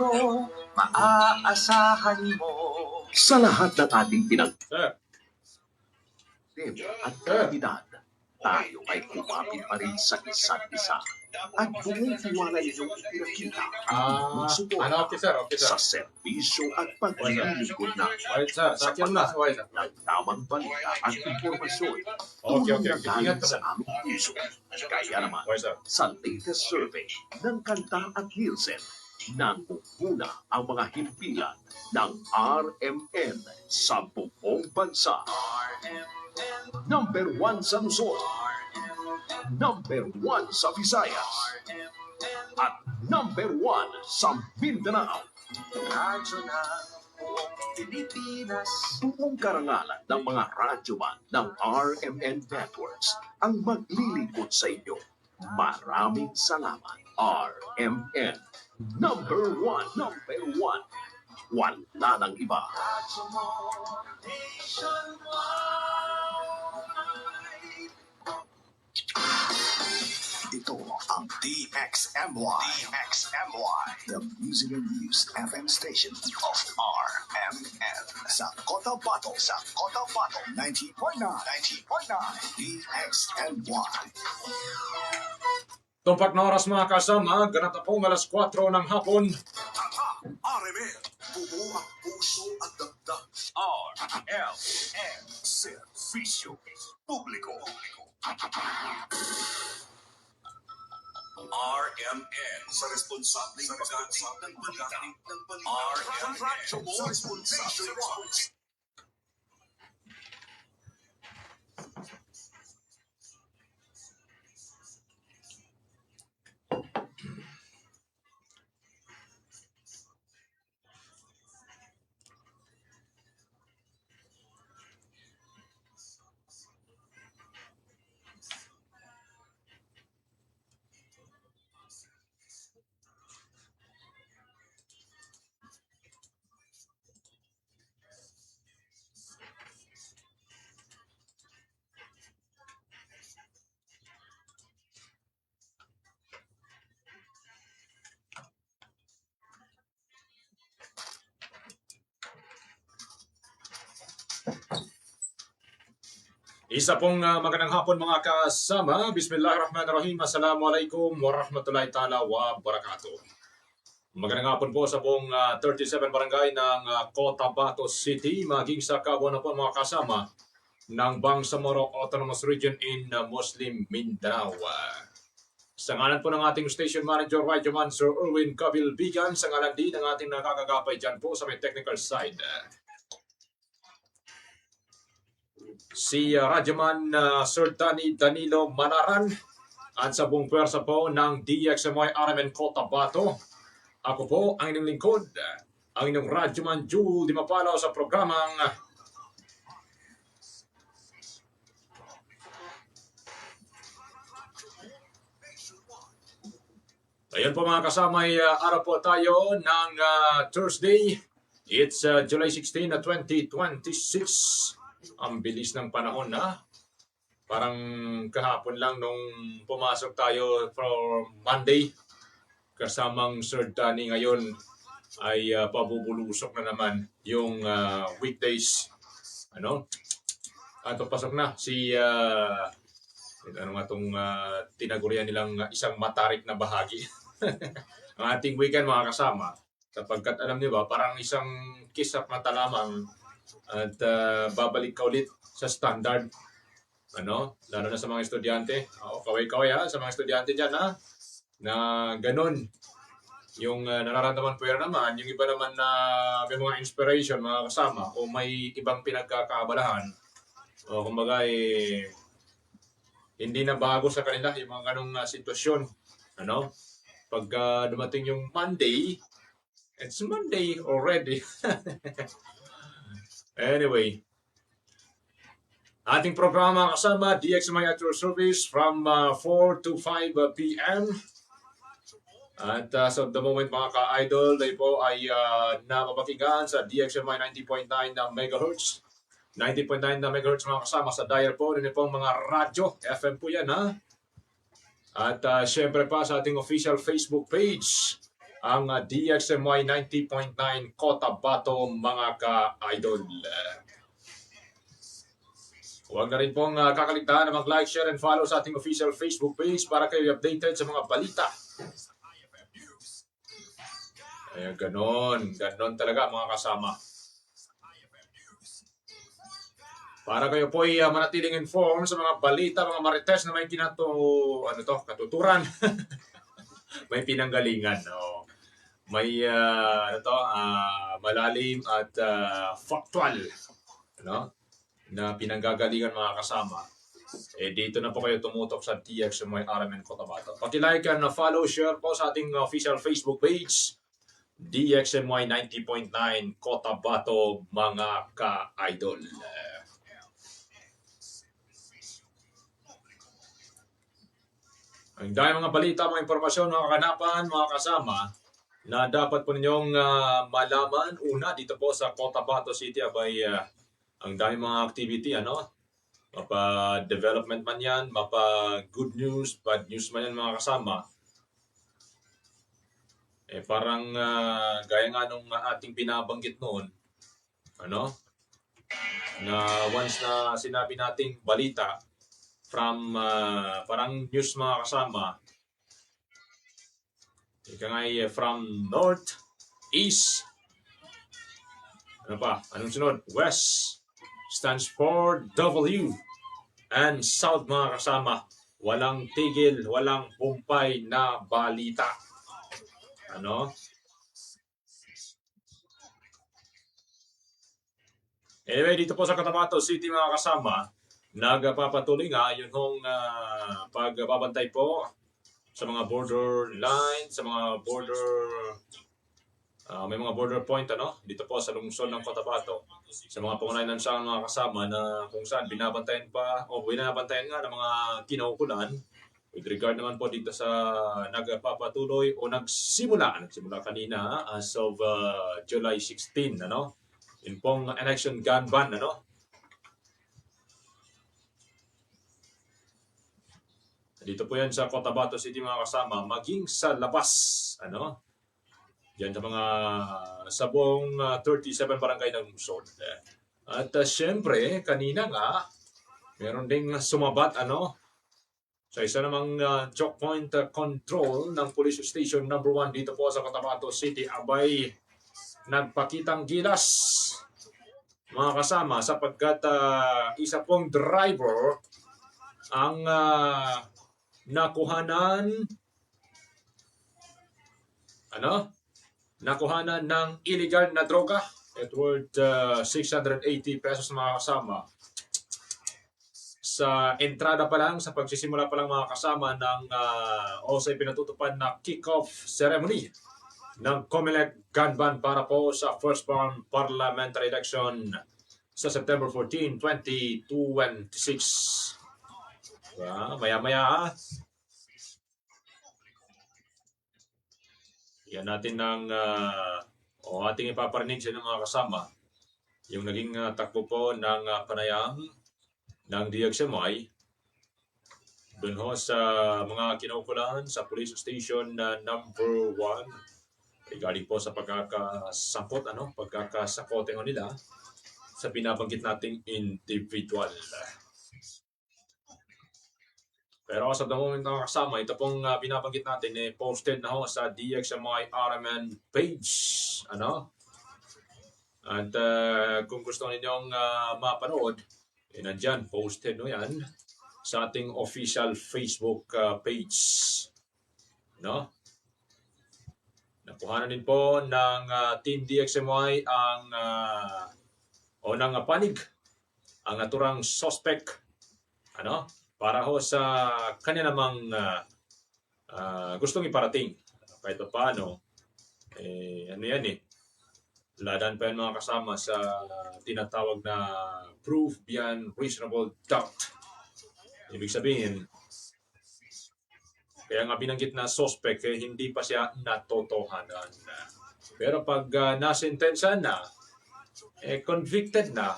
ko, maaasahan mo. Sa lahat ng ating Sir, at kalidad, tayo ay kumapit pa rin sa isa't isa at buong tiwala ninyong ipinakita ang suporta officer, sa serbisyo at paglilingkod na Wait, sir. sa Sakyan na. Wait, sir. ng tamang balita at impormasyon Okay. tulong na galing Ingat ka, sa sir. aming puso. Kaya naman, Wait, sir. sa latest survey ng Kanta at Nielsen, nangunguna ang mga himpilan ng RMN sa buong bansa. Number 1 sa Luzon, Number 1 sa Visayas, at Number 1 sa Mindanao. Radyo na buong Pilipinas. Buong karangalan ng mga radyoman ng RMN Networks ang maglilingkod sa inyo. Maraming salamat, RMN. Number 1. Wala nang iba. Radyo mo, nationwide. Ito ang DXMY. The Music and News FM station of RMN. Sa Cotabato. 90.9. DXMY. Tumpak na oras mga kasama, ganap na pong alas 4 ng hapon. RMN. Buo ang puso at dagdag. RMN. Servisyo Publiko. RMN sa responsabling pagdating ng balita. RMN sa responsabling pagdating. Isa pong magandang hapon mga kasama. Bismillahirrahmanirrahim. Assalamualaikum warahmatullahi ta'ala wabarakatuh. Magandang hapon po sa buong 37 barangay ng Cotabato City, maging sa kabuuan na po mga kasama ng Bangsamoro Autonomous Region in Muslim Mindanao. Sa ngalan po ng ating station manager, Radyoman Sir Erwin Cabilbigan, sa ngalan din ng ating nakakagapay dyan po sa may technical side, si Radyoman Sir Danilo Manaran, at sa buong pwersa po ng DXMY RMN Cotabato. Ako po ang inyong lingkod, ang inyong Radyoman Jewel Di Mapalaw sa programang Ayan po mga kasama, araw po tayo ng Thursday. It's July 16, 2026. Ang bilis ng panahon na. Parang kahapon lang nung pumasok tayo for Monday. Kasamang Sir Danny ngayon ay pabubulusok na naman yung weekdays. At pasok na si ano nga itong tinagurian nilang isang matarik na bahagi. Ang ating weekend mga kasama. Sapagkat alam niyo ba, parang isang kiss at mata lamang at babalik ka ulit sa standard. Lalo na sa mga estudyante. Kaway-kaway sa mga estudyante dyan na ganun. Yung nararamdaman po yan naman, yung iba naman na may mga inspiration, mga kasama, o may ibang pinagkakaabalahan. O kumbaga hindi na bago sa kanila yung mga ganung sitwasyon. Pagka dumating yung Monday, it's Monday already. Anyway, ating programa kasama DXMY at your service from 4 to 5 p.m. At so the moment mga ka-idol, tayo po ay napapakinggan sa DXMY 90.9 na MHz. 90.9 na MHz mga kasama sa dial po. Yun po mga radyo, FM po yan At syempre pa sa ating official Facebook page ang DXMY 90.9 Cotabato mga ka-idol. Huwag na rin pong kakaligtaan na mag-like, share, and follow sa ating official Facebook page para kayo updated sa mga balita. Ayan, ganon talaga mga kasama. Para kayo po ay manatiling informed sa mga balita, mga marites na may katuturan. May pinanggalingan. No? May malalim at factual, no? Na pinanggagalingan mga kasama. Dito na po kayo tumutok sa DXMY RMN Cotabato. Paki-like and follow, share po sa ating official Facebook page, DXMY 90.9 Cotabato mga ka-idol. Ang dahil mga balita, mga impormasyon, mga kaganapan, mga kasama na dapat po ninyong malaman. Una, dito po sa Cotabato City, ang dami mga activity, mapa-development man yan, mapa-good news, bad news man yan mga kasama. Parang gaya nga nung ating binabanggit noon, na once na sinabi nating balita, from parang news mga kasama, from north, east, anong sunod? West stands for W, and south mga kasama, walang tigil, walang pumpay na balita. Anyway, dito po sa Cotabato City mga kasama, nagpapatuloy nga yung pagbabantay po sa mga border line, sa mga border, may mga border point dito po sa lungsod ng Cotabato, sa mga pangunayan sa mga kasama na kung saan binabantayan nga ng mga kinaukulan with regard naman po dito sa nagpapatuloy o nagsimula kanina as of July 16, yung pong election gun ban, Dito po yan sa Cotabato City mga kasama, maging sa labas, Yan sa mga sabong 37 barangay ng lungsod. At syempre, kanina nga, meron ding sumabat, sa isa namang choke point control ng Police Station number 1 dito po sa Cotabato City, nagpakitang gilas, mga kasama, sapagkat isa pong driver ang nakuhanan ng illegal na droga at worth 680 pesos mga kasama sa entrada pa lang, sa pagsisimula pa lang mga kasama ng sa pinatutupad na kick-off ceremony ng COMELEC gun ban para po sa first parliamentary election sa September 14, 2026. Maya-maya yan natin ng ating ipaparinig sa mga kasama yung naging takbo po ng panayam ng DXMY dun sa mga kinaukulan sa police station number 1 regarding po sa pagkakasangkot, pagkakasakote nila sa binabanggit nating individual. Pero sa moment ng kasama, ito pong binabanggit natin posted na sa DXMY RMN page. At kung gusto ninyong mapanood, nandyan, posted yan sa ating official Facebook page. Nakuhanan din po ng Team DXMY ng panig ang naturang suspect, para sa kanya namang gustong iparating. Kahit paano, ladan pa yan mga kasama sa tinatawag na proof beyond reasonable doubt. Ibig sabihin, kaya nga binanggit na suspect, hindi pa siya natotohanan. Pero pag nasentensya na, convicted na,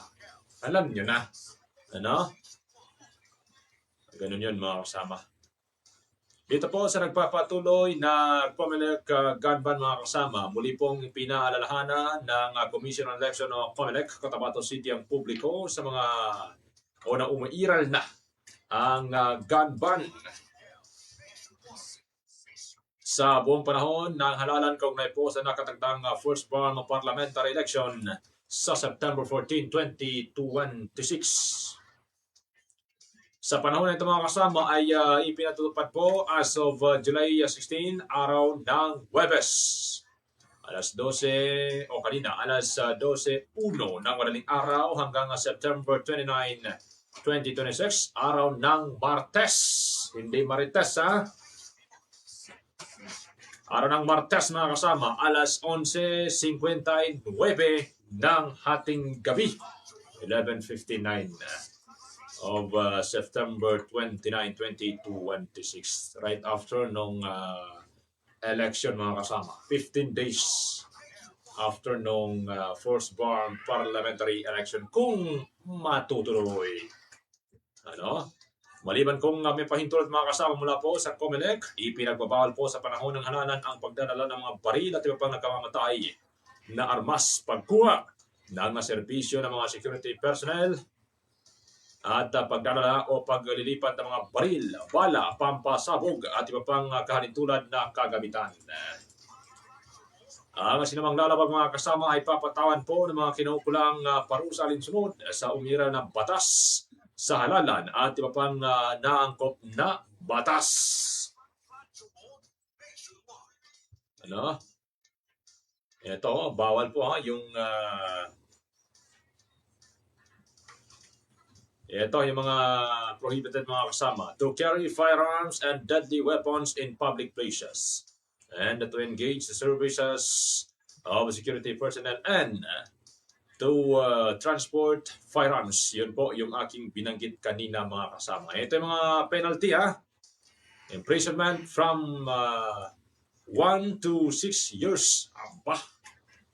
alam nyo na. Ganun yun mga kasama. Ito po sa nagpapatuloy na COMELEC gun ban mga kasama, muli pong pinaalalahanan ng Commission on Election o COMELEC, Cotabato City ang publiko sa mga o na umairal na ang gun ban sa buong panahon ng halalan kaugnay po sa nakatagdang first round of parliamentary election sa September 14, 2026. Sa panahon na ito mga kasama ay ipinatutupad po as of July 16, araw ng Huwebes. Alas 12 o kanina, alas 12:01 ng madaling araw hanggang September 29, 2026, araw ng Martes. Hindi Marites ha. Araw ng Martes mga kasama, alas 11:59 ng hating gabi. 11:59 of September 29, 2026. Right after nung election mga kasama. 15 days after nung first round parliamentary election kung matutuloy. Ano? Maliban kung may pahintulot mga kasama mula po sa COMELEC, ipinagbabawal po sa panahon ng halalan ang pagdadala ng mga baril at iba pang nagkamamatay na armas, pagkuha ng serbisyo ng mga security personnel at pagdadala o paglilipat ng mga baril, bala, pampasabog at iba pang kahalintulad na kagamitan. Ang sinamang lalabag mga kasama ay papatawan po ng mga kinaukulang parusa alinsunod sa umiral na batas sa halalan at iba pang naangkop na batas. Ano? Ito, bawal po ha, yung ito yung mga prohibited mga kasama. To carry firearms and deadly weapons in public places. And to engage the services of security personnel and to transport firearms. Yun po yung aking binanggit kanina mga kasama. Ito yung mga penalty ha. Imprisonment from 1 to 6 years. Aba.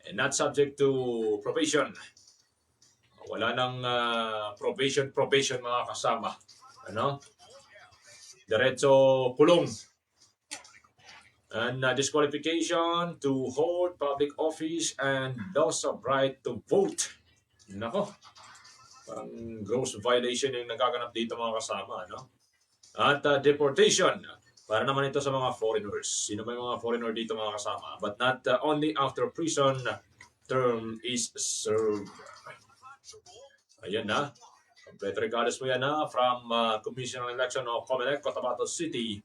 And not subject to probation. Wala nang probation mga kasama. Ano? Diretso kulong. And disqualification to hold public office and loss of right to vote. Nako. Parang gross violation yung nagaganap dito mga kasama. No? At deportation. Para naman ito sa mga foreigners. Sino ba yung mga foreigner dito mga kasama? But not only after prison term is served. Ayan na. Complete regards mo yan na from Commission on Election o COMELEC, Cotabato City.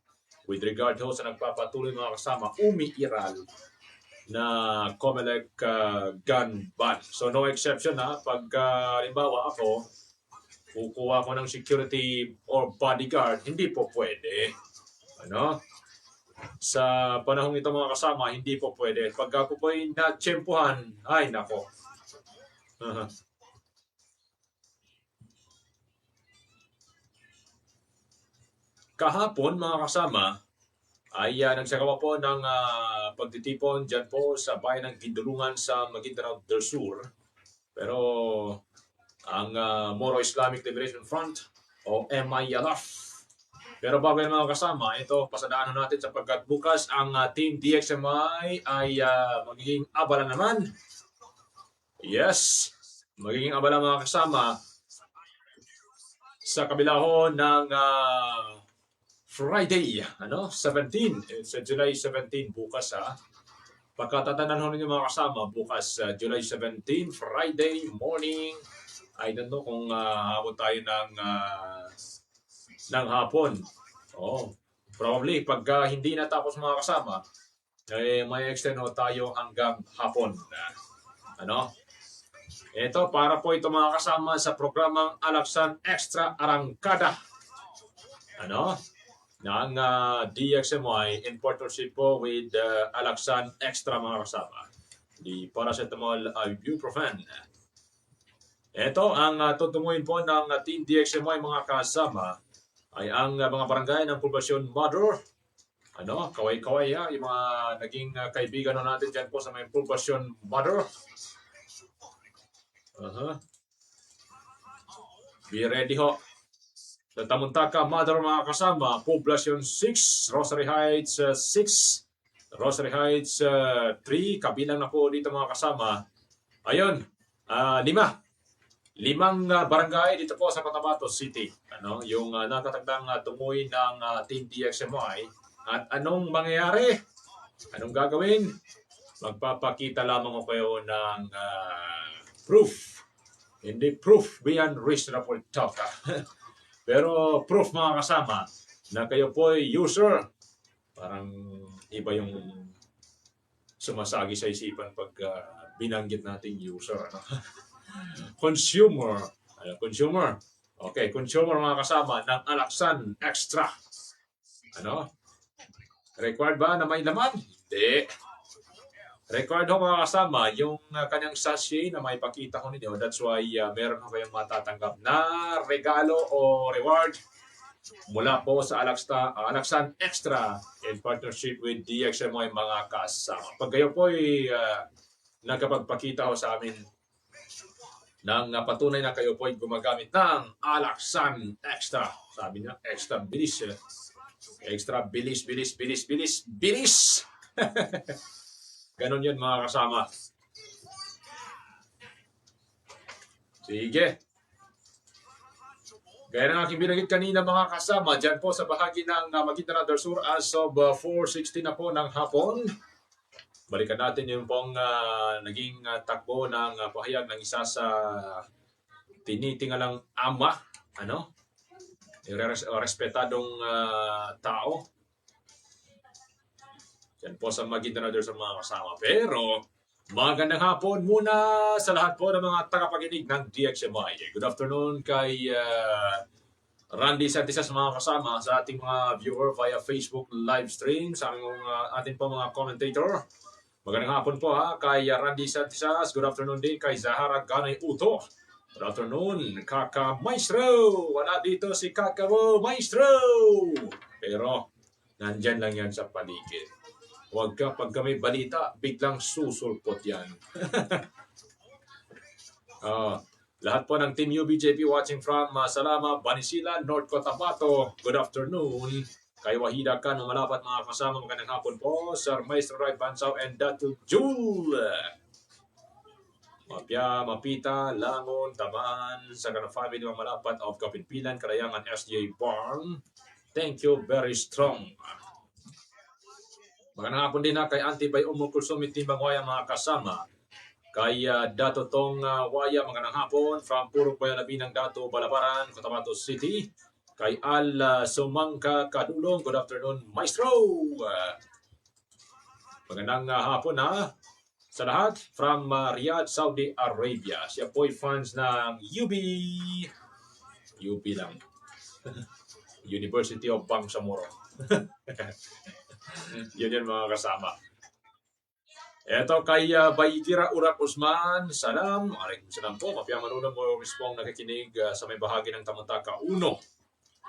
With regard ho sa nagpapatuloy mga kasama, umiiral na COMELEC gun ban. So no exception ha. Pag halimbawa ako, kukuha ko ng security or bodyguard, hindi po pwede. Ano? Sa panahong ito mga kasama, hindi po pwede. Pag ako po'y natsyempuhan, ay nako. Kahapon mga kasama ay nagsagawa po ng pagtitipon dyan po sa bayan ng Gindulungan sa Maguindanao del Sur. Pero ang Moro Islamic Liberation Front o MILF. Pero bago yan mga kasama, ito pasadaan natin sapagkat bukas ang Team DXMI ay magiging abala naman. Yes, magiging abala mga kasama sa kabila ho ng Friday, 17. It's July 17 bukas ha. Pagkatatanan ho ninyo mga kasama, bukas July 17, Friday morning. I don't know kung habot tayo ng hapon. Oh, probably pag hindi natapos mga kasama, may extend ho tayo hanggang hapon. Ano? Ito para po ito mga kasama sa programang Alaksan Extra Arangkada. Ano? Ng DXMY in partnership po with Alaksan Extra mga kasama. The paracetamol ibuprofen. Ito ang tutunguin po ng Team DXMY mga kasama ay ang mga barangay ng Poblasyon Mother. Ano? Kaway-kaway ha. Yung mga naging kaibigan natin dyan po sa may Poblasyon Mother. Be ready ho. Sa Tamuntaka, Mother mga kasama, Poblacion 6, Rosary Heights 6, Rosary Heights 3, kabilang na po dito mga kasama. Ayun, 5. Limang barangay dito po sa Cotabato City. Ano, yung nakatagdang tumuloy ng Team DXMY. At anong mangyayari? Anong gagawin? Magpapakita lamang ko kayo ng proof. Hindi proof beyond reasonable doubt. Pero proof mga kasama na kayo po ay user. Parang iba yung sumasagi sa isipan pag binanggit natin user. Ano? Consumer. Consumer. Okay, consumer mga kasama ng Alaksan Extra. Ano? Required ba na may laman? Hindi. Required ho mga kasama yung kanyang sachet na may pakita ko ninyo. That's why meron ho kayong matatanggap na regalo o reward mula po sa Alaksan Extra in partnership with DXMY mga kasama. Pag kayo po ay nagkapagpakita ho sa amin ng patunay na kayo po ay gumagamit ng Alaksan Extra. Sabi niya, extra bilis. Extra bilis, bilis, bilis, bilis, bilis! Ganon yun mga kasama. Sige. Gaya ng aking binanggit kanina mga kasama, dyan po sa bahagi ng Maguindanao del Sur as of 4:16 na po ng hapon. Balikan natin yung pong naging takbo ng pahayag ng isa sa tinitingalang ama, ano? Respetadong tao. Yan po sa Maguindanao del Sur mga kasama. Pero, magandang hapon muna sa lahat po ng mga tagapakinig ng DXMY. Good afternoon kay Randy Santisas mga kasama, sa ating mga viewer via Facebook live stream, sa ating po mga commentator. Magandang hapon po kay Randy Santisas. Good afternoon din kay Zahara Ganay Uto. Good afternoon, Kaka Maestro. Wala dito si Kaka Maestro. Pero, nandyan lang yan sa paligid. Huwag ka, pag kami balita, biglang susulpot yan. Lahat po ng Team UBJP watching from Salama, Banisila, North Cotabato. Good afternoon. Kay Wahida Khan, malapat mga kasama. Magandang hapon po. Sir Maestro Ray Bansaw and Datu Jul. Mapia, Mapita, Langon, Taman, Sagana Family, mga malapat of Kapinpilan, Karayangan, SJ Barn. Thank you, very strong. Magandang hapon din kay Antibay Umukul Sumit Timbang Waya mga kasama. Kay Dato Tong Waya, magandang hapon. From Purok Bayalabinang Dato Balabaran, Cotabato City. Kay Al Sumangka Kadulong, good afternoon, Maestro. Magandang hapon sa lahat. From Riyadh, Saudi Arabia. Siya po'y fans ng UB lang. University of Bangsamoro. Yun mga kasama. Eto kay Baykira Urak Usman. Salam. Alaikum salam po. Mapiyang manunong mo pong nakikinig sa may bahagi ng Tamuntaka 1.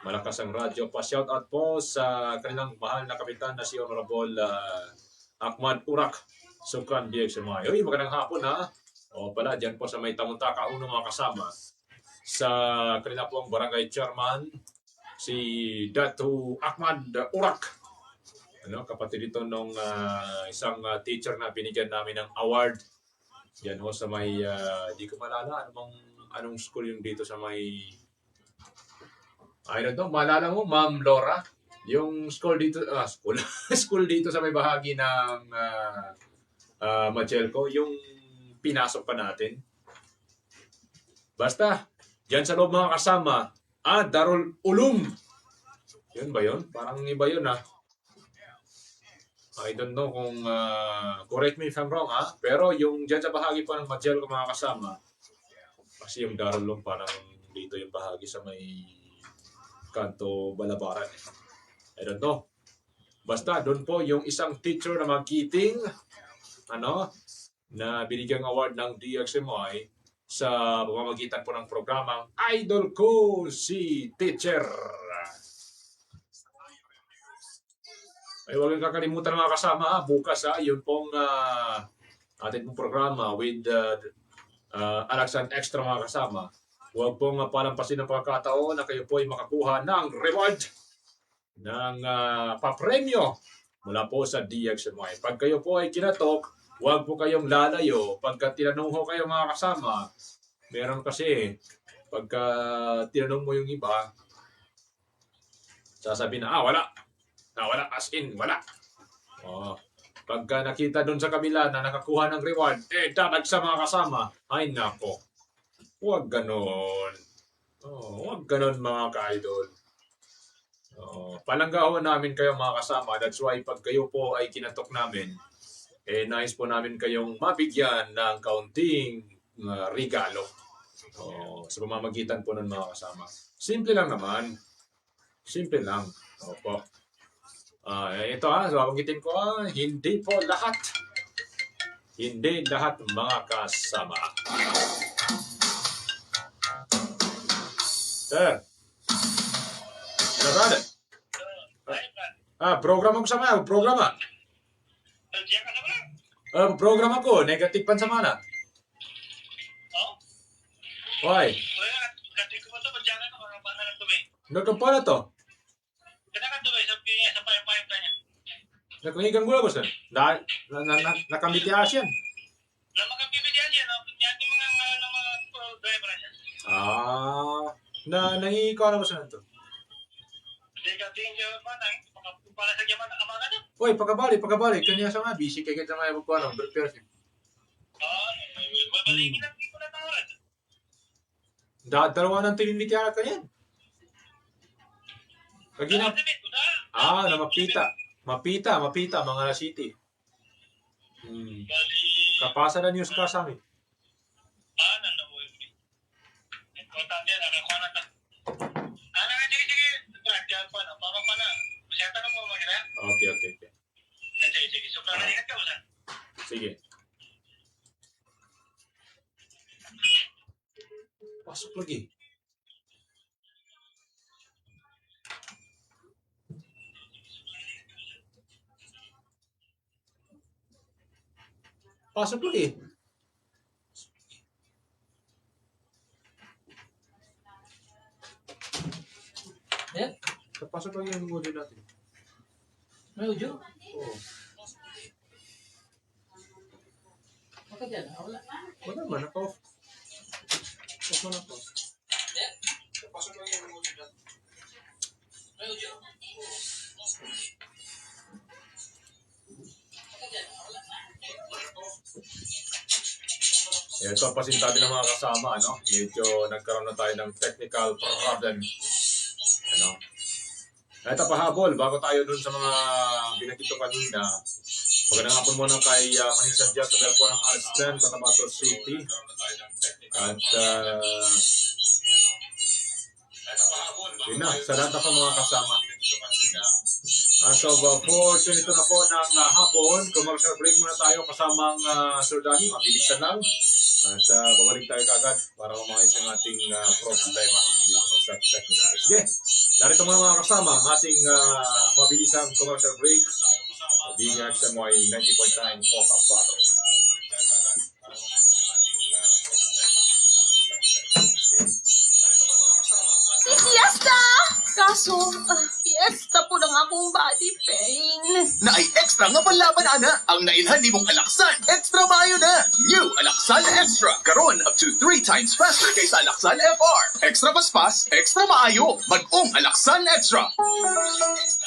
Malakas ang radyo. Pa-shout out po sa kanilang mahal na kapitan na si Honorable Ahmad Urak. Sukran DXMY. Uy, magandang hapon O pala, dyan po sa may Tamuntaka 1 mga kasama. Sa kanila pong barangay chairman, si Datu Ahmad Urak. Kapatid dito nung isang teacher na binigyan namin ng award. Yan ho sa may, di ko malala, anong school yung dito sa may, I don't know, malala mo, Ma'am Laura? Yung school dito, school dito sa may bahagi ng Machelco, yung pinasok pa natin. Basta, dyan sa loob mga kasama, Darul Ulum. Yun ba yun? Parang iba yun I don't know kung, correct me if I'm wrong pero yung dyan sa bahagi pa ng Machelco mga kasama, kasi yung Darul Ulum parang dito yung bahagi sa may kanto Balabaran. I don't know. Basta doon po yung isang teacher na magiting, na binigyang award ng DXMY sa pamamagitan po ng programang Idol ko si Teacher. Ay, huwag kang kakalimutan mga kasama bukas yun pong atin pong programa with Alaksan Extra mga kasama. Huwag pong palampasin ang pagkakataon na kayo po ay makakuha ng reward ng papremyo mula po sa DXMY. Pag kayo po ay kinatok, huwag po kayong lalayo. Pagka tinanong ho kayo mga kasama, meron kasi, pagka tinanong mo yung iba, sasabihin na, wala. Wala, as in, wala. Oh. Pagka nakita doon sa kabila na nakakuha ng reward, dadag sa mga kasama, ay nako. Huwag ganon. Huwag ganon mga ka-idol. Palanggawan namin kayo mga kasama. That's why pag kayo po ay kinatok namin, nais po namin kayong mabigyan ng kaunting regalo. Sa pamamagitan po ng mga kasama. Simple lang naman. Simple lang. Opo. Ito so babanggitin ko, hindi po lahat. Hindi lahat mga kasama. Sir. Ano brother? Program ako sama. Programa. Program ako. Negative pan sama na. Why? Nagkampa na to. Nagkangigang gula ko sir. Nakamitias yan. Nangikaw na mo sa nito. Uy, pagkabalik. Kanya sa mga busy kaya sa mga magkuha ng pero dalawa ng tinimitiara ka yan. Kagina. Na mapita, mga na city. Kapasa na news ka sa amin. Okay. Sige. Pasok lagi. Pasok lagi. Pasok lagi ang audio natin. May audio? Oo. Bakit yan? Wala. Wala ba? Naka-off. Off na ako. Pasok lagi ang audio natin. May audio? Ito, pasintabi ng mga kasama, ano? Medyo nagkaroon na tayo ng technical problem. Ano? Ito, pahabol, bago tayo dun sa mga binagito kanina. Magandang hapon muna kay Manisa Diaz sa Belpo ng Arslan, Cotabato City. At, yun na, sa lahat na pa mga kasama. So, 4:22 na po ng hapon. Commercial break muna tayo kasamang Sir Danny. Mabilisan lang. At babalik tayo kagad para mamayos ang ating problema dito sa technical. Sige, narito mga kasama ang ating mabilisang commercial break. DXMY 90.9 po Cotabato. Fiesta! Kaso, fiesta po lang akong body pain. Na ay extra nga panlaban ana ang nailhan ni mong Alaksan. Extra maayo na. New Alaksan Extra. Karon up to 3 times faster kaysa Alaksan FR. Extra paspas, extra maayo. Mag-ong Alaksan Extra.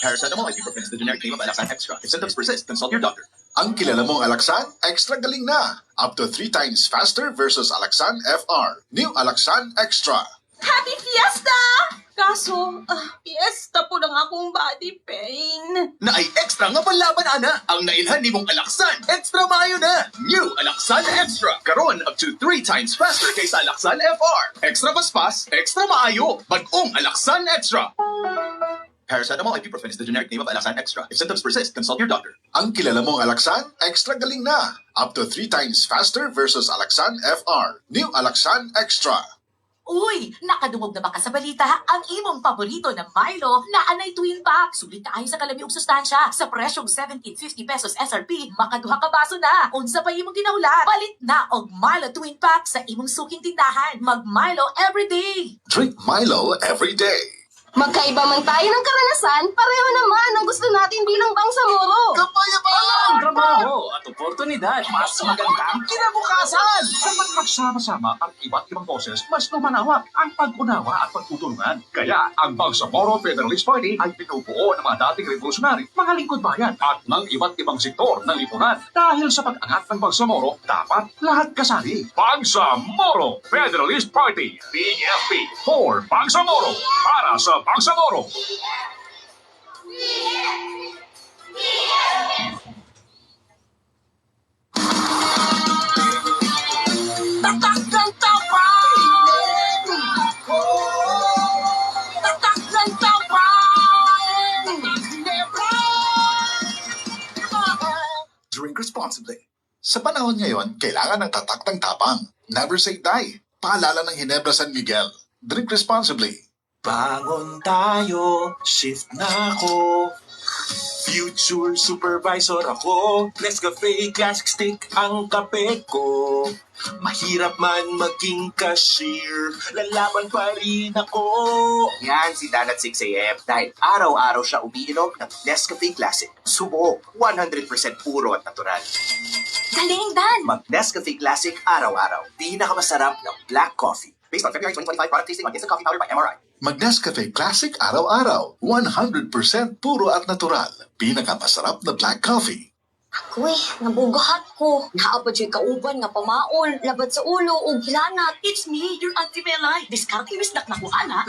Paracetamol, ibuprofen is the generic name of Alaksan Extra. If symptoms persist, consult your doctor. Ang kilala mong Alaksan, extra galing na. Up to 3 times faster versus Alaksan FR. New Alaksan Extra. Happy Fiesta! Kaso, fiesta po lang akong body pain. Na ay extra nga panlaban ana ang nailhan ni mong Alaksan. Extra maayo na. New Alaksan Extra. Karon up to 3 times faster kaysa Alaksan FR. Extra paspas, extra maayo. Mag-ong Alaksan Extra. Paracetamol, ibuprofen is the generic name of Alaksan Extra. If symptoms persist, consult your doctor. Ang kilala mong Alaksan, extra galing na. Up to 3 times faster versus Alaksan FR. New Alaksan Extra. Uy, nakadungog na ba ka sa balita? Ang imong paborito na Milo na anay twin pack. Sulit kaayo sa kalami og sustansya. Sa presyong 17.50 pesos SRP, makaduha ka baso na. Unsa pa imong ginahulat? Palit na og Milo twin pack sa imong suking tindahan. Mag Milo everyday. Drink Milo every day. Magkaiba man tayo ng karanasan, pareho naman ang gusto natin bilang bangsamoro. Kapayapaan! Trabaho at oportunidad, mas maganda ang kinabukasan. Kapag magsama-sama ang iba't ibang boses, mas lumalawak ang pag-unawa at pagtutulungan. Kaya ang Bangsamoro Federalist Party ay binubuo ng mga dating revolusyonary, mga lingkod bayan at ng iba't ibang sektor ng lipunan. Dahil sa pag-angat ng Bangsamoro, dapat lahat kasali. Bangsamoro Federalist Party, BFP, for Bangsamoro, para sa Bangsamoro. Tatak ng tapang! Tatak ng tapang! Drink responsibly. Sa panahon ngayon, kailangan ng tatak ng tapang. Never say die. Paalala ng Ginebra San Miguel. Drink responsibly. Bangon tayo, shift na ako. Future supervisor ako. Nescafe Classic Stick ang kape ko. Mahirap man maging cashier, lalaban pa rin ako. Yan si Dan at 6 a.m. dahil araw-araw siya umiinom ng Nescafe Classic. Subok, 100% puro at natural. Galing, Dan! Mag Nescafe Classic araw-araw. Pinakamasarap ng black coffee. Based on February 2025 product tasting on Instant Coffee Powder by MRI. Mag-Nescafe Classic araw-araw. 100% puro at natural. Pinakamasarap na black coffee. Uy, nabugahat ko. Naapad siya kauban nga pamaol, labad sa ulo o gilanat. It's me, your Auntie Melay. Diskarte yung isdak na kuha.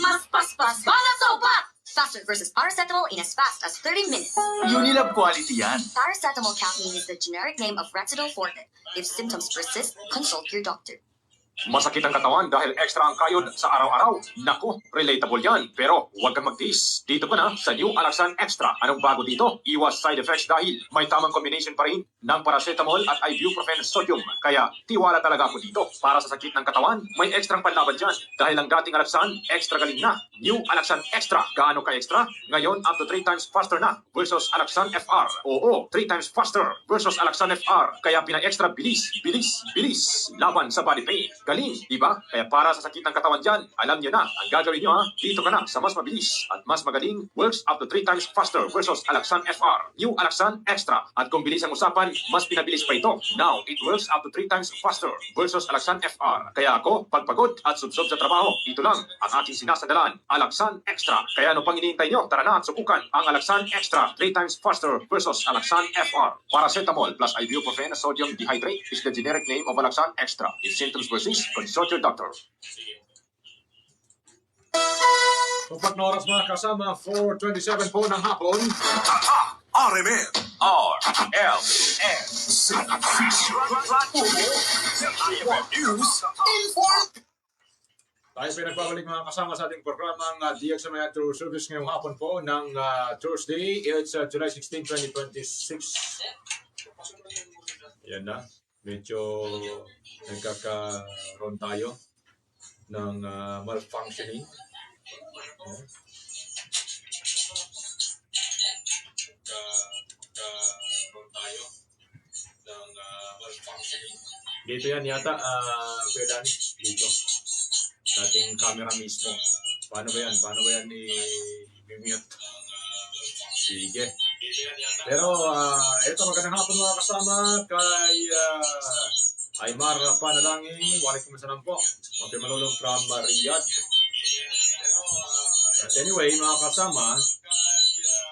Mas paspas, bala sa upat! Faster versus paracetamol in as fast as 30 minutes. Unilab quality yan. Paracetamol caffeine is the generic name of Retinol Forte. If symptoms persist, consult your doctor. Masakit ang katawan dahil extra ang kayod sa araw-araw. Naku, relatable yan. Pero huwag kang magtiis. Dito ka na sa New Alaxan Extra. Anong bago dito? Iwas side effects dahil may tamang combination pa rin ng paracetamol at ibuprofen sodium. Kaya tiwala talaga ako dito. Para sa sakit ng katawan, may extrang panlaban dyan. Dahil ang dating Alaxan, extra galing na. New Alaxan Extra. Gaano ka extra? Ngayon, up to 3 times faster na versus Alaxan FR. Oo, 3 times faster versus Alaxan FR. Kaya pina-extra bilis, bilis, bilis. Laban sa body pain. Galing, di ba? Kaya para sa sakit ng katawan dyan, alam nyo na, ang gagawin nyo ha, dito ka na sa mas mabilis at mas magaling, works up to 3 times faster versus Alaxan FR. New Alaxan Extra. At kung bilis ang usapan, mas pinabilis pa ito. Now, it works up to 3 times faster versus Alaxan FR. Kaya ako, pagpagod at subsob sa trabaho, ito lang ang aking sinasandalan, Alaxan Extra. Kaya ano pang iniintay nyo, tara na at subukan ang Alaxan Extra 3 times faster versus Alaxan FR. Paracetamol plus ibuprofen sodium dehydrate is the generic name of Alaxan Extra. If symptoms persist, consult your doctor. Tupak na oras mga kasama, 4:27 po ng hapon. Tata, RMN, RLN. News, Informed. Tayo po nagbabalik mga kasama sa ating programang DXMI Tour Service ngayong hapon po ng Thursday. It's July 16, 2026. Yan na. Medyo nagkakaroon tayo ng malfunctioning. Dito yan yata, Kuya Danny, dito. Sa ating camera mismo. Paano ba yan? Paano ba yan i-mute? Sige. Pero, ito magandang hapon mga kasama kay Aymar Panalangin. Waalaikumsalam po. Okay, Manulong from Riyadh. But anyway, mga kasama,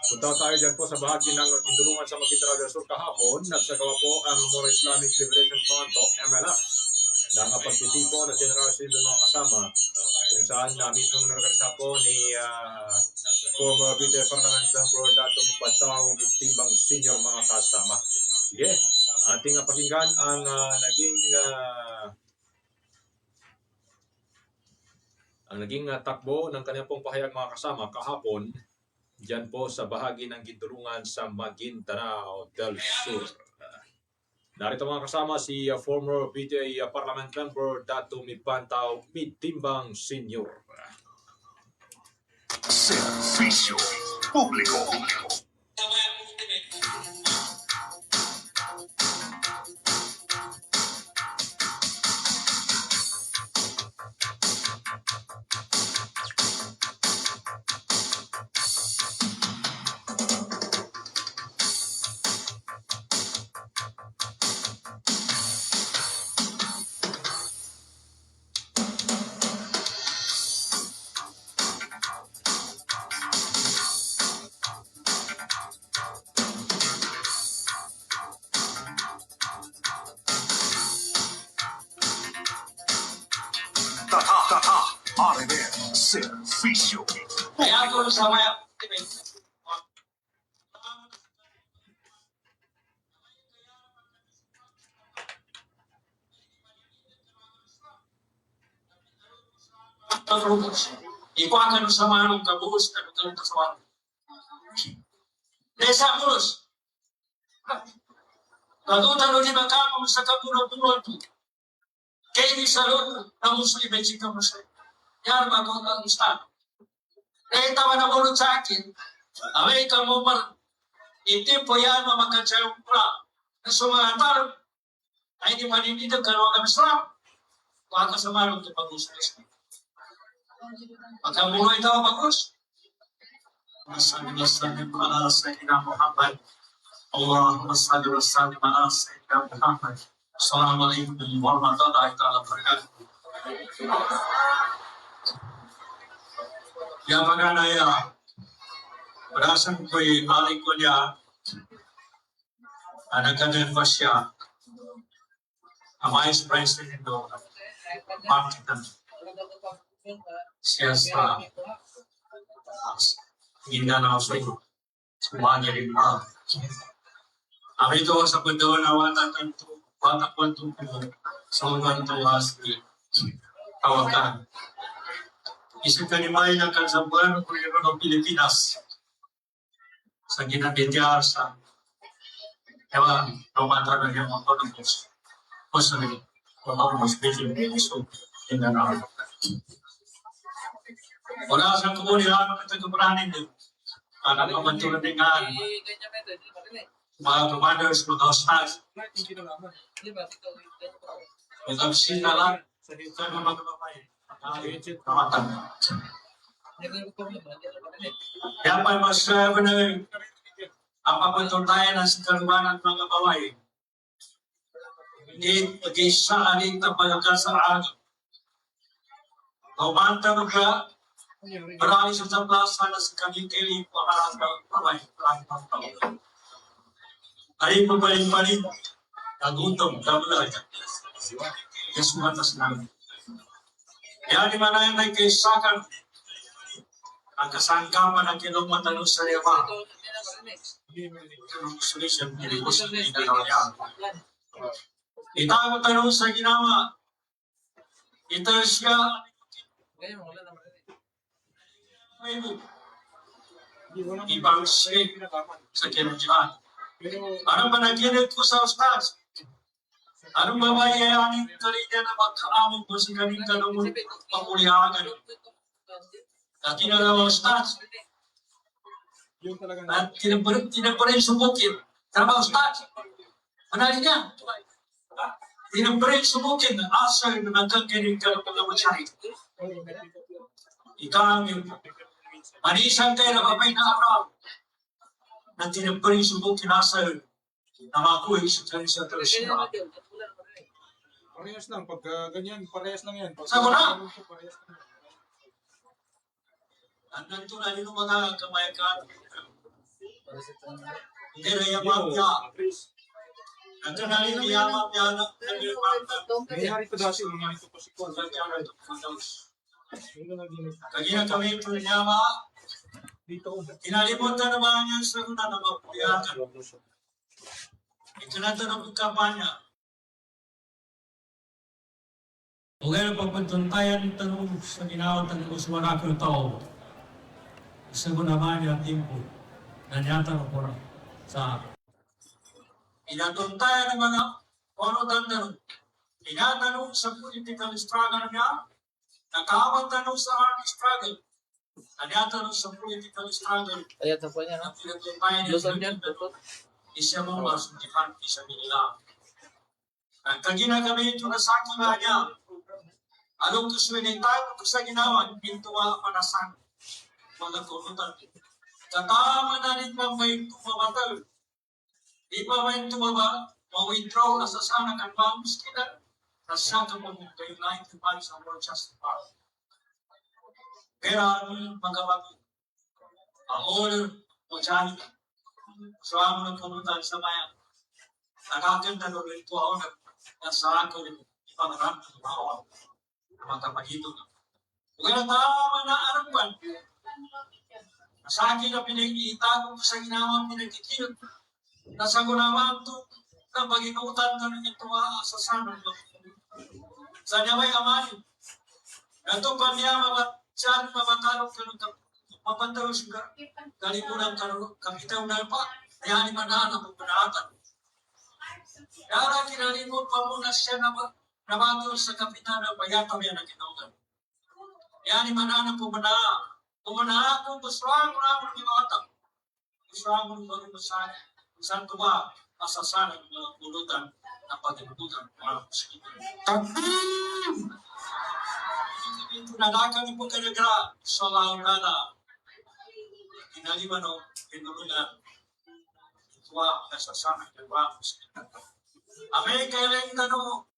punta tayo dyan po sa bahagi ng Tindulungan sa Maguindanao del Sur kahapon. Nagsagawa po ang Moro Islamic Liberation Front o MLF ng pagtitipo na General Assembly mga kasama kung saan mismo naragasa po ni former British Parliament member Dato' Pataw Timbang Senior mga kasama. Sige, ating pakinggan ang naging takbo ng kanyang pong pahayag mga kasama kahapon dyan po sa bahagi ng Gintulungan sa Maguindanao del Sur. Narito mga kasama si former BTA Parliament Member Dato Mipantaw Mitimbang Senior. Servicio Público. Tata RMN Servicio. Kaya ako sa maya. Ikuakan sa manong kabuhos na ito sa manong. Desa mulus. Kadutan o di magkakam sa kabunong-bunong ito. Kaya di sa loob na muso ibensik ka mo sa yan bago ang istado. Kaya tawa na mulot sa akin, away ka mo man, hindi po yan mamakansayang pula. Na sumangatar, ay di maninitag ka naman kami sa baka sa manong ito pag-uso. Pagkamulo ito ang pag-uso. Masalim ala Sayyidina Muhammad. Allahumma salli wa sallim ala Sayyidina Muhammad. Assalamualaikum warahmatullahi wabarakatuh. Yang mana ya? Berasan ko'y aling ko niya. Anak-anak ko siya. Ang Vice President do Partitan. Siya sa Mindanao sa iyo. Sumanya rin pa. Ang ito sa punto na watatan to. Watak to sa mga ito asli. Tawakan. Isang kanimay ng kansambuan ng Gobyerno ng Pilipinas sa ginabidya sa ewan, romatra ng iyong autonomous. O sa autonomous vision so in the north. Wala sa komunidad ng tagapranin din. Para mamantunan din nga mga commanders, mga staff. Mag-absin na lang sa mga magpapay. Kaya pa mas ang papuntuntayan ng kalubanan ng mga baway. Hindi mag-isa aning tapalagkasaan. Kumanta ka, marami sa plaza na sa kamikili para sa baway. Ay papaling-paling, nagutom, kamulag. Yes, matas namin. Kaya di man na yung nagkaisakan ang kasangkaman ng kinumatan sa lima. Solution, pinipos na inalayan. Itago tanong sa ginawa. Ito siya. Ibang shape sa kinadyan. Anong panaginit ko sa ustaz? Anong mabayayanin kalinya na magkaamong ko sa kaning tanong pakulihagan? At tinalawa ustaz. At tinaparin subukin. Tama ustaz? Manali niya. Tinaparin subukin. Asal na nagkakinig ka ng mga masyari. Ikaw ang manisan kayo na kapay na araw. Na tinaparin subukin asal na makuha sa kanin sa tradisyon. Parehas lang, pagka ganyan, parehas lang yan. Sa muna! Ang nantunan yung mga kamayakan. Hindi na yamap niya. Nantunan yung yamap niya na Nangyari ito dati, nangyari ito po si Kwan. Kagina kami ito niya ma. Kinalimutan naman niya sa una na mapuyakan. Itinanong ang kampanya. O ngayon pagpuntuntayan tanong sa ginawang tanong sa mga tao. Sa naman yung timpo na niyatanong ko sa inatuntayan ng mga Porotan na rin. Tinatanong sa political struggle niya, nakawatanong sa art struggle. Tinatanong sa political struggle, Ayan sa po niya, na no? pinagpapay Luzon yan, tutot. isya mo masuntihan isa nila. Ang kaginagabi ito na sa akin nga niya, anong kuswinin tayo kung sa ginawa, ito ang panasan, mga kurutan. Katama na rin pa may tumabatal. Di pa may tumaba, ma-withdraw na sa sana kang vamos kita, na siya ka po mong kayo na ito pa sa Lord Justified. Kaya mga bago, ang order mo dyan, so ang mga kurutan sa bayan, nakaganda na rin ito ako na sa ako rin ipangarap ng bawang mga kapagito na. Kung tama na arapan, sa akin na pinag-iitago ko sa ginawang pinagkikilot, nasa gunawang ito na pag-inutan na rin ito sa sanang sa niya may amali. Ito pa niya siya mabatalog ka ng mapantalo siya. Kalimunan kapitaw na pa, yan imanan ang pagpanatan. Kaya kinalimot pa muna siya na nabatol sa kapitan ng payatang yan ang kinaugan. Yan imanan ang pumanaan. Pumanaan kung gustuhan mo naman ng mga atak. Gustuhan mo naman ng sana. Saan ko ba masasanag ng mga pulutan na pag-inututan ng mga kusikitan? Nanakan ni Pagkanagra sa Laurana. Inaliman o pinulunan. Ituwa nasasanag ng mga kusikitan. Amay kailan tanong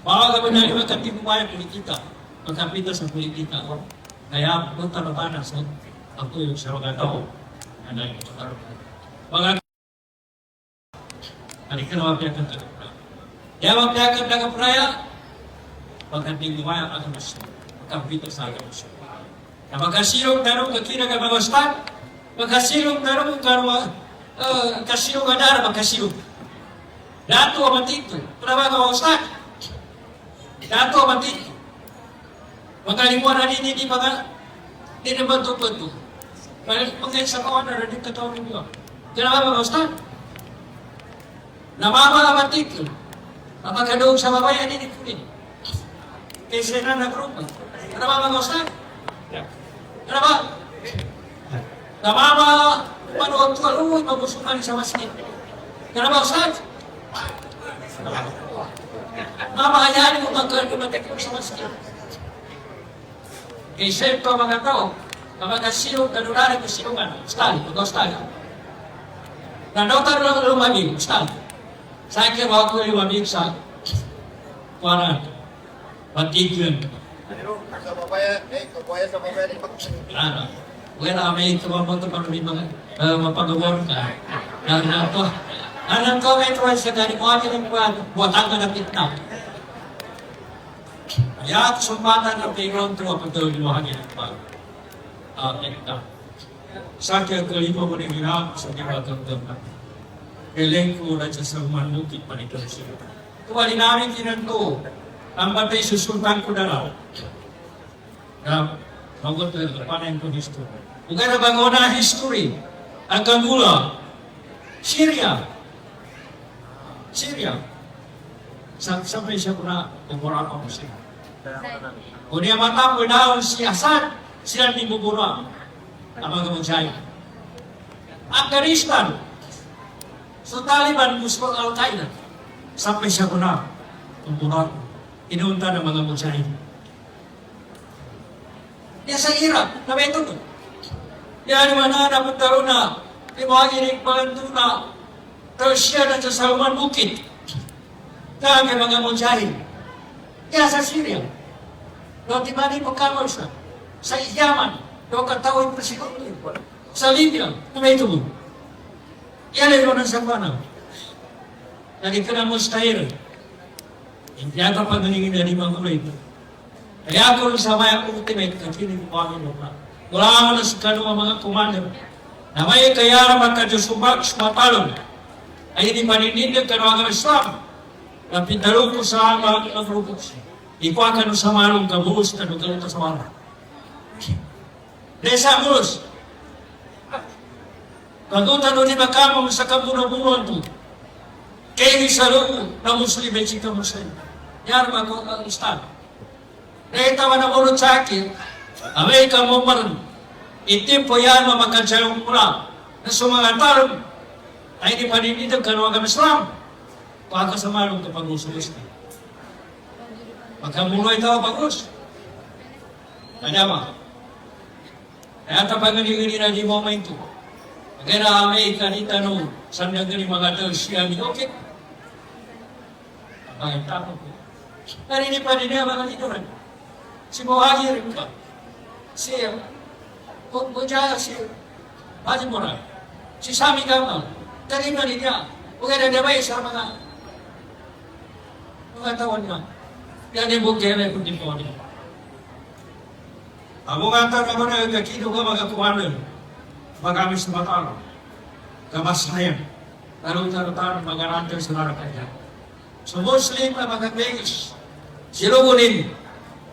Baka kami na yung katibumayan politika. Pagkapita sa politika. Kaya punta na ba na sa ako yung sarang tao. Ano yung mga halika na mapiyakan ka. Kaya mapiyakan ka kapraya. Pagkatibumayan ang gusto. Pagkapita sa akin gusto. Na magkasilong tarong kakina ka mga ustad. Magkasilong tarong kasilong adara magkasilong. Dato ang matito. Para mga ustad. Dato ang matito. Magkalimuan na din mga hindi naman tupad-tupad. Pagkain sa kawan na rin katawang ninyo. Kaya mga ustad. Namamalamantik yun. Napagkadong sa babayan din ito din. Kaysa na nagrupa. Ano ba mga ustad? Ano ba? Namamaluwag ko aluwi mabusukan sa masjid. Ano ba ustad? Mamahayaan mo magkalimatik ko sa masjid. Kaysa ito mga tao, kapag silong kanunari ko silungan, ustad, mag-ustad. Nanotar lang lumamig, ustad. Sa akin, wag ko lumamig sa kuwaran. Patigyan. Ano? Wala kami tumabot pa kami mga mapagawar ka. Ano to? Anong comment was sa gani mo akin ang buwatang ka na pitna. Kaya sumpatan ng playground to ang pagtawag mo hangin ang pag-ekta. Sa akin, kalima mo rin ginagawa sa ginagawa na. Kailan ko na sa manukit panito siya. Tuwali namin kinanto. Ang batay susultan ko na lang. Magot na panen ko history. Kung ano ba na history? Ang Kagula, Syria. Sampai siya ko na umura ko siya. Kung niya matapos na si Assad, sila ni Mubura. Ang mga Mujahid. Afghanistan. So Taliban, Muslim Al-Qaeda. Sampai siya ko na umura ko. Inunta ng mga Mujahid. Yan sa Iraq, nabeto ko. Yan naman na napagtaro na, limagin paganduna, tapos siya na sa Salman Bukit. Kaya mga Mujahid. Yan sa Syria. Doon di ba ni pagkamol siya? Sa Yaman, doon katawin presidente. Sa Libya, nabeto ko. Yan ay doon ang Sabana. Naging ka na mustahil. Hindi ata pa nangingin na limang ulit. Kaya ako sa maya ultimate, kapiling ko kami na. Wala ako na sa kanong mga commander. Na may kaya naman ka Diyos sumapalong. Ay hindi maninindig ka ng Islam. Na pintalo ko sa mga nagrupos. Ikuha ka sa malong kabuhos ka nung ganito sa malong. Desa buhos. Kagutan nun ni Makamang sa kabuno-bunuan to. Kaya sa loob na Muslim ay sika Muslim. Yan ang Islam. Nakita na unod sa akin, Amerika mo man, itimpo yan mamagkansayang mula na sumangatarong ay di paninitag kanuwag ang Islam. Pagka sa malong kapag usulis na. Pagkamuloy ito pag-us. Nadama. Kaya tapag nangyari na di momento. Kaya na Amerika ni tanong, saan na gani mga tao siya ni okay. Ang tapos ko. Narinig pa rin niya mga lituran. Si Mohagi rin ba? Si Bujaya, si Haji Mura, si Sami Gamal, narinig pa rin niya. Huwag na damay sa mga tawan niya. Yan yung bukya na yung po niya. Ang mga tao naman na kakino ka mga kuwanan, magamis na matalo, kamasayan, tarong-tarong mga ranter sa narakaya. So Muslim na mga Vegas, silugunin,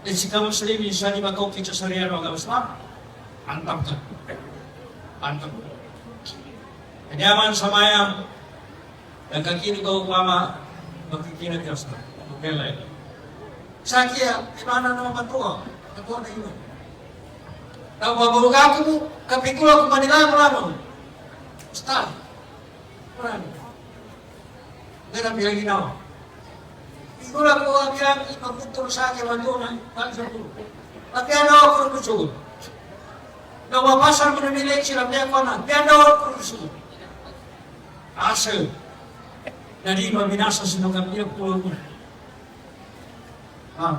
at si ka-Muslim, isa ni magkukit sa sariya ng mga Islam, antap ka. Antap ka. Kanya man sa mayang, nagkakinig ko mama, magkikinig ka sa pagkilay. Sa kaya, imana naman ito, ako na yun. Nagbabaluga ko, kapikula ko manila, maramon. Basta. Marami. Ganang bilang ginawa. Ikulang ko ang yan, ipagpunto sa akin, malunan, pagkano ako ng kusugod. Nawapasan ko na nilay sila, kaya ko na, kaya ako ng kusugod. Asal, na di maminasa sa mga pinagpulo mo.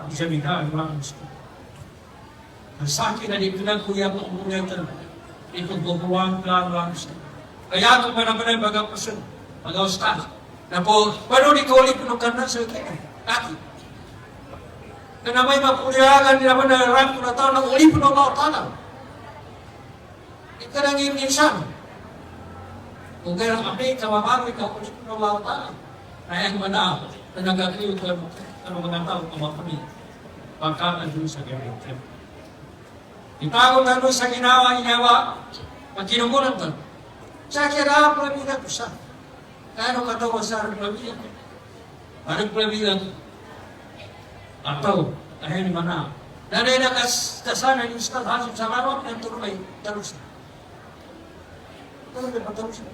Isa bigla, ang sa akin na dito lang kuya mo umuwi ito. Ito bubuwang lang siya. Kaya ako pa naman ay magapasan, mag-austas. Na po, paano di ko ulit pinukan na sa akin? Aki. Na may mapulihagan nila man na ranto na tao, nang uli pinong mautana. Ika nang insan. Kung kaya ang kami, kamamari ka, uli pinong mautana. Kaya ang mana, na nagagaliw ka mo, ano mga tao, kamakami. Pagkaan doon sa gawin. Itago na doon sa ginawa, pag kinukulan ka. Sa kira, plamina ko siya. Kano katawa sa plamina ko? Parang plamina ko. Ataw, ahin mana. Nanay na kasana yung hasip sa karawak ng turumay, talusan. Ano ba talusan?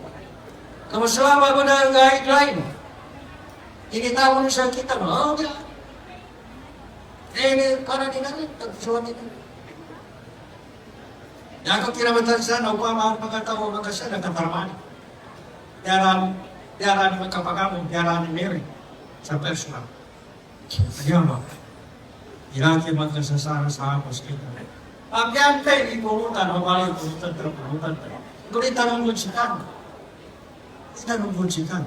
Kamasalawa mo na ang guideline. Tinitawag mo sa kita, no? Para din natin, tagsuwan din natin. Yakap kinamatan sa upang mga pagkatawa magkasya, nagtatarman. Diyaran magkapagamong, diyaran ni Mary sa personal. Nagyan ba? Ilaki magkasasara sa hapos kita. Ang yan tayo, ipurutan, o bali ipurutan, pero purutan tayo. Ngunit tanong gutsikan. Tanong gutsikan.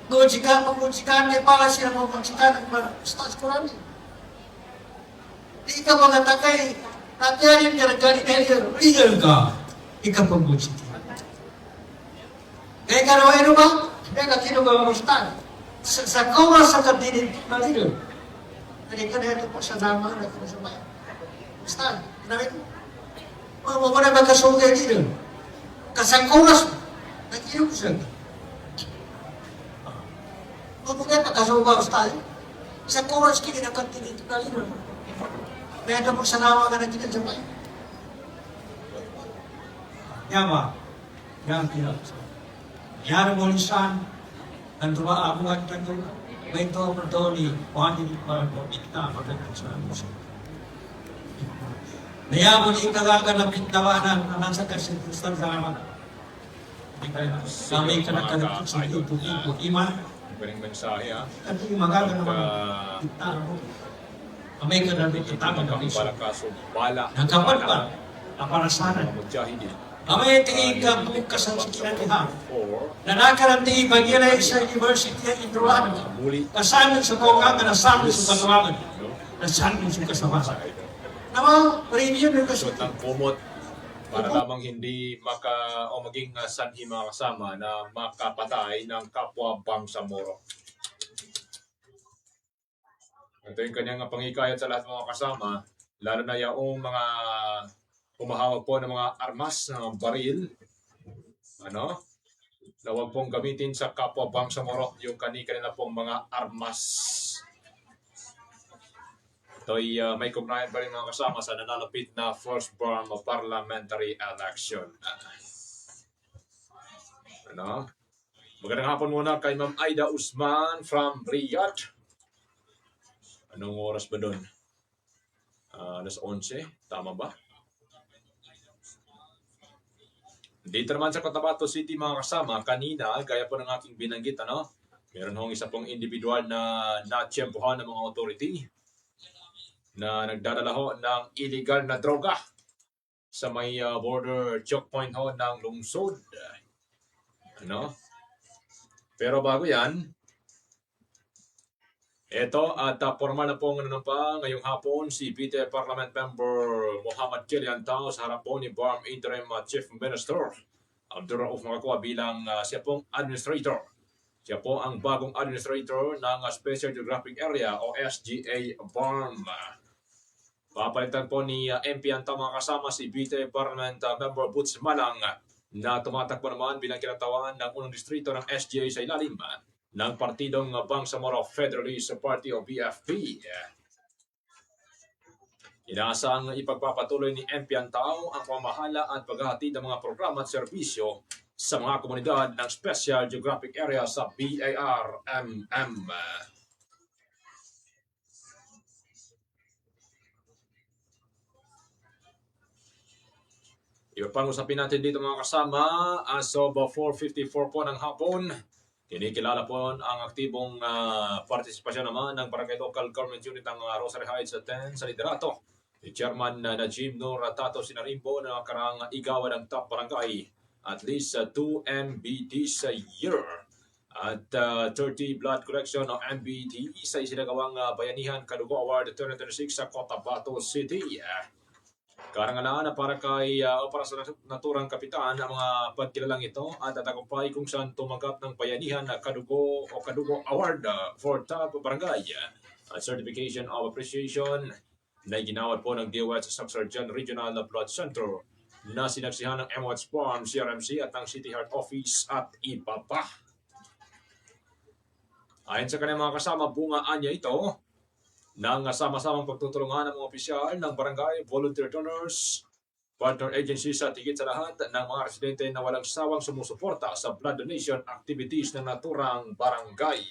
Gutsikan, may pala siya mo gutsikan, stas ko namin. Di ka mga takay, natyarin niya nagkali-kali, legal ka. Ika pag-gutsikan. Kaya ka naman ano ba? Kaya ka kinugawa mo stan. Sa kawa sa katinin, malido. Hindi ka na ito po sa nama na kung sa bayan. Stan, kinawin mo. Mo na magkasugay dito. Kasakuras mo. Nag-iusan. Kung nga nakasugaw stan, sa kuras kini na katinin, malido. Kaya ito po sa nama ka na kita sa bayan. Yama. Yang tidak. Yang mulisan. Dan tua aku akan tu. Beto bertoli. Wajib para kita pada kesalahan. Dia muli kagagalan ng pintawanan na nasa kasintusan sa aman. Kami kena sa ibu iman. Galing mensahe ha. At yung magagalan ng kita. Kami kena ditutama kami sa Balakaso, bala. nagkapat pa. Aparasanan. Mujahidin. Kami tingin bukas ang sikinatihan. Or, Nanakaranti bagyan sa University of Indruano. muli. Kasanan sa kongang na nasabi sa katuwangan. Nasabi sa kasawasan. Naman, review na kasi. Suot ng kumot para lamang hindi maging sanhi mga kasama na makapatay ng kapwa Bangsamoro. Ito yung kanyang pangikayat sa lahat ng mga kasama, lalo na yung mga humahawag po ng mga armas ng baril. Na huwag pong gamitin sa kapwa Bangsamoro yung kanina pong mga armas. Ito'y may kumnayan pa rin mga kasama sa nanalapit na First Burma Parliamentary Election. Magandang hapon muna kay Ma'am Aida Usman from Riyadh. Anong oras ba doon? Alas 11, tama ba? Dito naman sa Cotabato City mga kasama, kanina, gaya po ng aking binanggit, meron hong isa pong individual na natsyempohan ng mga authority na nagdadala ho ng illegal na droga sa may border checkpoint ho ng lungsod. Pero bago yan, ito at formal na pong ngayong hapon si VT Parliament Member Muhammad Kilian Tao sa harap po ni BARM Interim Chief Minister Abdul Rauf Makakuha bilang siya pong administrator. Siya po ang bagong administrator ng Special Geographic Area o SGA BARM. Papalitan po ni MP Anta mga kasama si VT Parliament Member Boots Malang na tumatakbo naman bilang kinatawan ng unang distrito ng SGA sa ilalim ng partidong Bangsamoro Federalist Party o BFP. Inaasang ipagpapatuloy ni MP Antao ang pamahala at paghahatid ng mga programa at serbisyo sa mga komunidad ng Special Geographic Area sa BARMM. Ipapang-usapin natin dito mga kasama as of 4:54 po ng hapon. Kinikilala po ang aktibong partisipasyon naman ng Barangay Local Government Unit ng Rosary Heights at 10 sa liderato ni Chairman Najim Nur Tato Sinarimbo na karang igawan ng top barangay at least 2 MBTs a year at 30 blood collection o MBT sa isinagawang Bayanihan Kadugo Award 2026 sa Cotabato City. Karangalaan para para sa naturang kapitan ang mga pagkilalang ito at tatagumpay kung saan tumanggap ng Bayanihan na Kadugo Award for Top Barangay at Certification of Appreciation na ginawad po ng DOH sa Sargent Regional Blood Center na sinaksihan ng MOH Farm, CRMC at ng City Heart Office at iba pa. Ayon sa kanyang mga kasama, bungaan niya ito ng sama-samang pagtutulungan ng mga opisyal ng barangay, volunteer donors, partner agencies at higit sa lahat ng mga residente na walang sawang sumusuporta sa blood donation activities ng naturang barangay.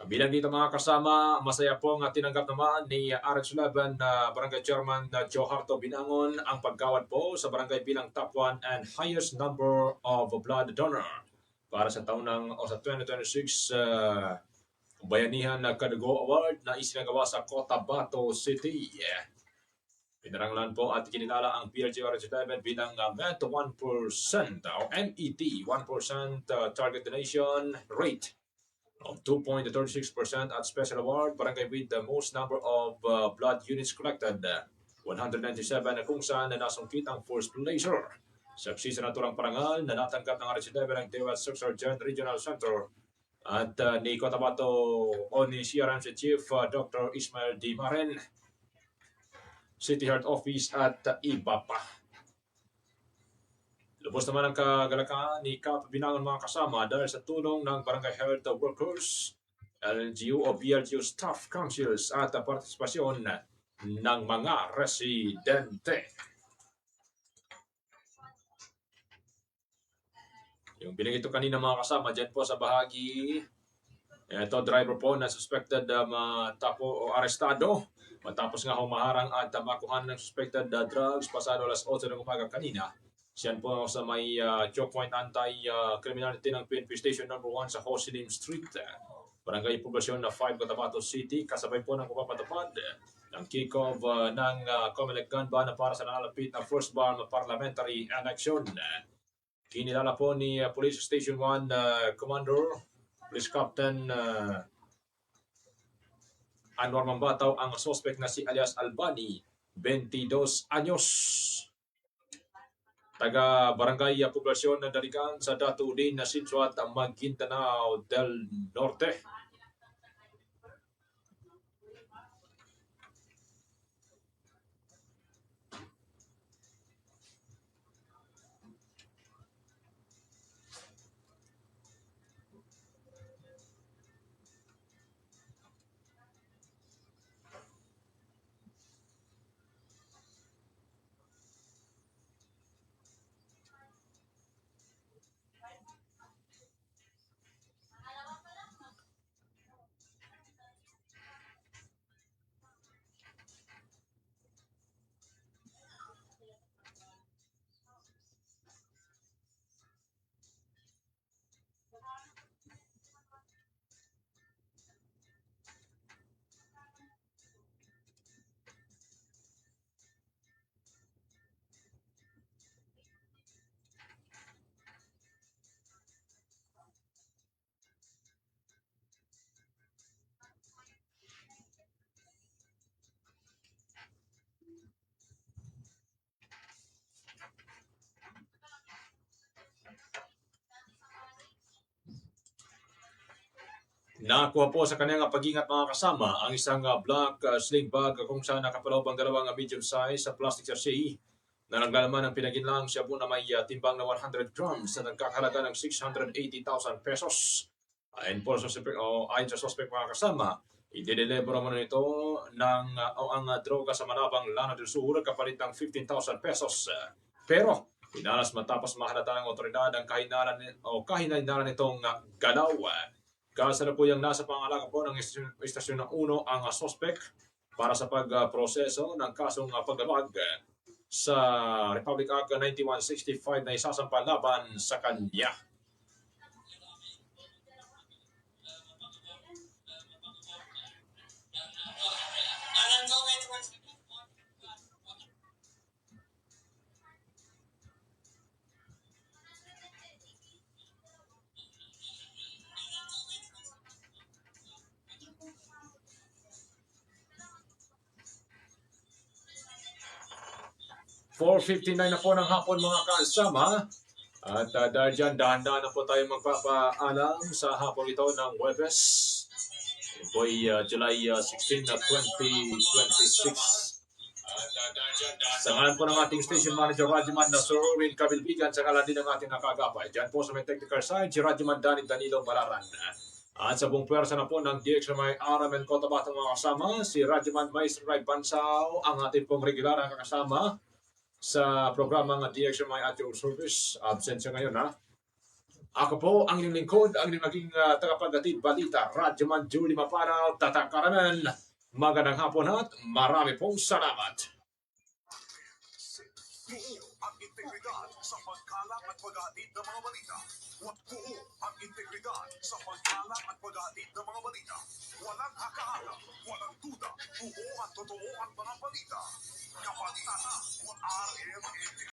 Bilang dito mga kasama, masaya pong tinanggap naman ni RH11 na Barangay Chairman Joe Harto Binangon ang pagkawad po sa barangay bilang top 1 and highest number of blood donor para sa taon sa 2026 Bayanihan na Kadugo Award na isinagawa sa Cotabato City. Pinaranglan po at kinilala ang PRGRH11 bilang MET 1% o MET 1% target donation rate of 2.36% at special award barangay with the most number of blood units collected 197 na kung saan nasungkit ang first placer. Saksi sa naturang parangal na natanggap ng RH11 ng DOH Sargent Regional Center at ni Cotabato o ni CRMC Chief Dr. Ismael D. Maren, City Heart Office at iba pa. Lubos naman ang kagalakan ni Kap Binangon mga kasama dahil sa tulong ng Barangay Health Workers, LGU o BLGU Staff Councils at partisipasyon ng mga residente. Yung binigay ito kanina mga kasama dyan po sa bahagi, ito driver po na suspected o arestado matapos nga humaharang at makuha ng suspected drugs pasado alas 8 ng umaga kanina. Siyan po sa may choke point anti-criminality ng PNP Station No. 1 sa Hosilim Street. Barangay Poblasyon na 5 Cotabato City kasabay po ng pagpapatupad ng kick-off ng Comelec gun ban para sa nalalapit na first bar parliamentary election. Kinilala po ni Police Station 1 Commander, Police Captain Anwar Mambataw ang suspect na si alias Albani, 22 anyos. Taga Barangay Poblasyon na Daligan sa Datuudin na Sinsuat, Maguindanao del Norte. Nakuha po sa kanyang pag-ingat mga kasama ang isang black sling bag kung saan nakapaloob ang dalawang medium size sa plastic sachet na naglalaman ng pinaginlang shabu na may timbang na 100 grams na nagkakalaga ng 680,000 pesos. Ayon sa suspect mga kasama, i-deliver naman ito ang droga sa Manabang, Lana del Sur kapalit ng 15,000 pesos. Pero pinalas matapos mahalata ng otoridad ang kahinahinalan nitong galaw. Kasalukuyang nasa pangalaga po ng Istasyon ng 1 ang suspect para sa pagproseso ng kasong paggalawag. sa Republic Act 9165 na isasampa laban sa kanya. $4.59 na po ng hapon mga kasama. At dahil dyan, dahan-dahan na po tayo magpapaalam sa hapon ito ng Webes. Ito po ay July 16 na 2026. Sa ngalan po ng ating station manager, Radyoman na Sir Erwin Kabilbigan, sa ngalan din ng ating nakagapay. Dyan po sa may technical side, si Radyoman Danilo Malaran. At sa buong pwersa na po ng DXMI RMN Cotabato mga kasama, si Radyoman Maestro Ray Bansao, ang ating pong regular na kakasama sa programang DXMI at your service. Absent siya ngayon, ha? Ako po ang inyong lingkod, ang inyong naging tagapagdatid balita, Radyoman Julie Mapanaw, Tatak Karamen. Magandang hapon at marami pong salamat. Buo ang integridad sa pagkalat at paghatid ng mga balita. Buo ang integridad sa pagkalat at paghatid ng mga balita. Walang haka-haka, walang duda. Buo at totoo ang mga balita. Kapalitan na RMN